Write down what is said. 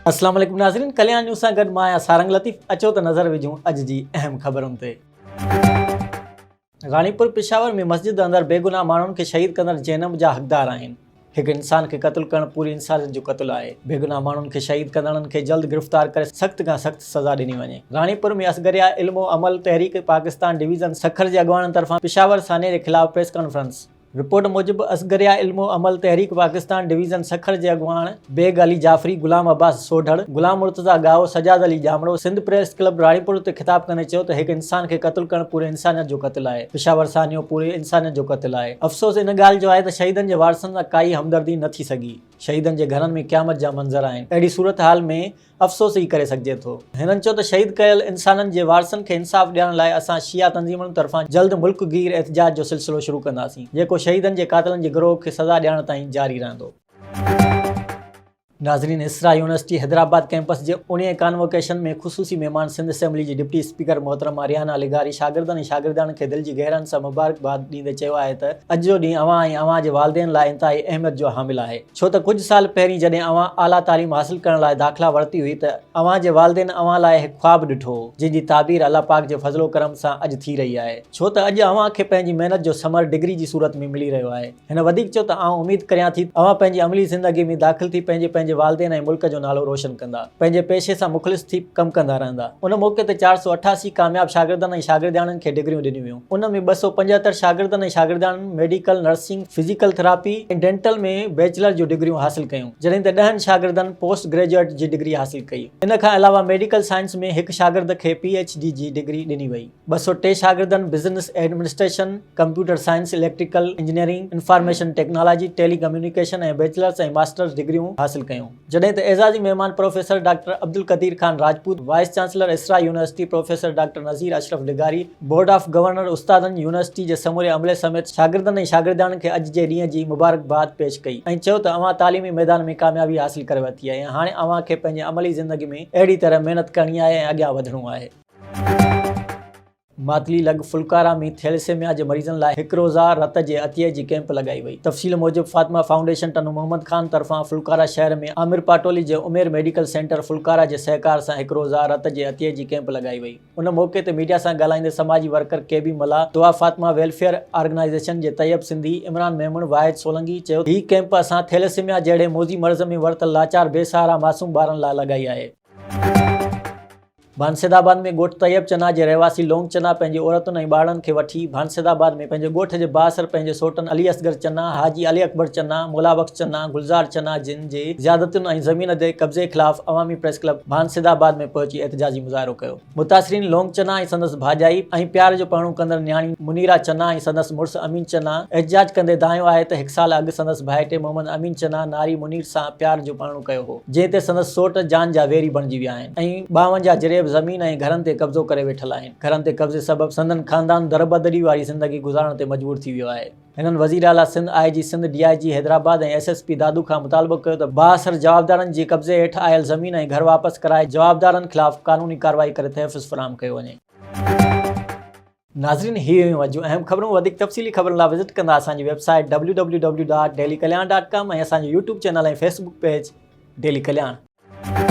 अस्सलाम वालेकुम नाज़रीन, कल्याण न्यूज़ सां गॾु मां आहियां सारंग लतीफ़। अचो त नज़र विझूं अॼु जी अहम ख़बरुनि ते। रानीपुर पेशावर में मस्जिद अंदरि बेगुनाह माण्हुनि खे शहीद कंदड़ जहन्नम जा हक़दार आहिनि। हिकु इंसान खे क़त्ल करणु पूरी इंसानियत जो क़त्ल आहे। बेगुनाह माण्हुनि खे शहीद कंदड़नि खे जल्द गिरफ़्तार करे सख़्त खां सख़्त सज़ा ॾिनी वञे। रानीपुर में असगरिया इल्मो अमल तहरीक पाकिस्तान डिवीज़न सखर जे अॻवाननि तरफ़ां पेशावर साने जे ख़िलाफ़ प्रेस कॉन्फ्रेंस। रिपोर्ट मूजिबि असगरिया इल्मो अमल तहरीक पाकिस्तान डिवीज़न सखर जे अॻवान बेग अली जाफ़री, गुलाम अब्बास सोढड़, गुलाम मुर्तज़ा गाओ, सजाद अली जामड़ो सिंध प्रेस क्लब रानीपुर ते ख़िताब कंदे चयो त हिकु इंसान खे क़त्ल करणु पूरे इंसानियत जो क़त्ल आहे। पेशावर सानियो पूरे इंसानियत जो क़त्ल आहे। अफ़सोस इन ॻाल्हि जो आहे त शहीदनि जे वारसनि सां काई हमदर्दी न थी सघी। शहीदनि जे घरनि में क़यामत जा मंज़र आहिनि। अहिड़ी सूरत हाल में अफ़सोस ई करे सघिजे थो। हिननि चयो त शहीद कयल इंसाननि जे वारसनि खे इंसाफ़ ॾियण लाइ असां शिया तंज़ीमुनि तरफ़ां जल्द मुल्क गीर एहतजाज जो सिलसिलो शुरू कंदासीं, जेको शहीदनि जे क़ातिलनि जे गिरोह खे सज़ा ॾियण ताईं जारी रहंदो। नाज़रीन, इसरा यूनिवर्सिटी हैदराबाद कैंपस जे 19 कॉन्वोकेशन में ख़ुसूसी महिमान सिंध असेंबली जी डिप्टी स्पीकर मोहतरमा रिहाना लिगारी शागिर्दनि ऐं शागिर्दाणनि खे दिलि जी गहराइनि सां मुबारकबाद ॾींदे चयो आहे त अॼु जो ॾींहुं अव्हां ऐं अव्हां जे वालिदेन लाइ इंतिहाई अहमियत जो हामिल आहे। छो त कुझु साल पहिरीं जॾहिं अव्हां आला तालीम हासिल करण लाइ दाख़िला वरिती हुई त अव्हां जे वालिदेन अव्हां लाइ हिकु ख्वाबु ॾिठो हो, जंहिंजी ताबीर अल्लाह पाक जे फज़लो करम सां अॼु थी रही आहे। छो त अॼु अव्हां खे पंहिंजी महिनत जो समर डिग्री जी सूरत में मिली रहियो आहे। हिन वधीक चयो त आउं उमेद करियां थी अव्हां पंहिंजी अमली ज़िंदगी में दाख़िल थी पंहिंजे वालिदेन ऐं मुल्क जो नालो रोशन कंदा, पंहिंजे पेशे सां मुख़लिस थी कमु कंदा रहंदा। उन मौक़े ते 488 कामयाब शागिर्दनि ऐं शागिर्दाणनि खे डिग्रियूं ॾिनियूं वियूं। उन में 275 शागिर्दनि ऐं शागिर्दाणनि मेडिकल, नर्सिंग, फिजिकल थेरेपी ऐं डेंटल में बैचलर जूं डिग्रियूं हासिल कयूं, जॾहिं त 10 शागिर्दनि पोस्ट ग्रेजुएट जी डिग्री हासिल कई। इन खां अलावा मेडिकल साइंस में हिकु शागिर्द खे PhD जी डिग्री ॾिनी वई। 203 शागिर्दनि business administration, computer science, electrical engineering, information technology, telecommunication ऐं बैचलर्स ऐं मास्टर्स डिग्रियूं हासिल कयूं। जॾहिं त एज़ाज़ी महिमान professor doctor Abdul Qadir Khan Rajput, vice chancellor Isra university professor doctor Nazir Ashraf लिगारी, बोर्ड ऑफ गवर्नर उस्तादनि यूनिवर्सिटी जे समूरे अमले समेत शागिर्दनि ऐं शागिर्दाणनि खे अॼु जे ॾींहं जी मुबारकबाद पेश कई ऐं चयो त अव्हां तालीमी मैदान में कामयाबी हासिल करे वरिती आहे ऐं हाणे अव्हां खे पंहिंजे अमली ज़िंदगी में अहिड़ी तरह महिनत करणी आहे ऐं अॻियां वधणो आहे। मातली लॻ फुलकारा में थैलेसेमिया जे मरीज़नि लाइ हिकु रोज़ा रत जे अतिये जी कैंप लॻाई वई। तफ़सील मूजिबि फातिमा फाउंडेशन टनू मोहम्मद ख़ान तरफ़ां फुलकारा शहर में आमिर पाटोली जे उमेर मेडिकल सेंटर फुलकारा जे सहकार सां हिकु रोज़ा रत जे अतिये जी कैंप लॻाई वई। उन मौक़े ते मीडिया सां ॻाल्हाईंदे समाजी वर्कर केबी मला, दुआ फातिमा वेलफेयर ऑर्गेनाइज़ेशन जे तैयब सिंधी, इमरान मेमून, वाहिद सोलंकी चयो हीउ कैंप असां थैलेसेमिया जहिड़े मोज़ी मर्ज़ में वरतल लाचार बेसहारा मासूम ॿारनि लाइ लॻाई आहे। भानसेदाबाद में ॻोठ तैयब चना जे रहवासी लोंग चना पंहिंजी औरतुनि ऐं ॿारनि खे वठी भानसेदाबाद में पंहिंजे ॻोठ जे बासर पंहिंजे सोटनि अली असगर चना, हाजी अली अकबर चना, मुलाबख्श चना, गुलज़ार चना जिन जे ज़्यादतियुनि ऐं ज़मीन ते कब्ज़े ख़िलाफ़ अवामी प्रेस क्लब भानसेदाबाद में पहुची एहतजाजी मुज़ाहिरो कयो। मुतासिरीन लोंग चना ऐं संदसि भाॼाई ऐं प्यार जो परणो कंदड़ न्याणी मुनीरा चना ऐं संदसि मुड़ुसु अमीन चना एहतजाज कंदे दायो आहे त हिकु साल अॻु संदसि भाइटे मोहम्मद अमीन चना नारी मुनीर सां प्यार जो परणो कयो हो, जंहिं ते संदसि सोट जान जा वेरी बणिजी विया आहिनि ऐं 52 जिरेब ज़मीन ऐं घरनि ते कब्ज़ो करे वेठल आहिनि। घरनि ते कब्ज़े सबबि संदन ख़ानदान दरबदरी वारी ज़िंदगी गुज़ारण ते मजबूर थी वियो आहे। हिननि वज़ीर आला सिंध, IG सिंध, DIG हैदराबाद ऐं SSP दादू खां मुतालबो कयो त बासर जवाबदारनि जी कब्ज़े हेठि आयल ज़मीन ऐं घर वापसि कराए जवाबदारनि ख़िलाफ़ क़ानूनी कार्रवाई करे तहफ़्फ़ुज़ फ़राहम कयो वञे। नाज़रीन, हीअ हुयूं अॼु अहम ख़बरूं। वधीक तफ़सीली ख़बरुनि लाइ विज़िट कंदा असांजी वेबसाइट www.dailykalyan.com ऐं असांजो YouTube चैनल ऐं Facebook पेज डेली कल्याण।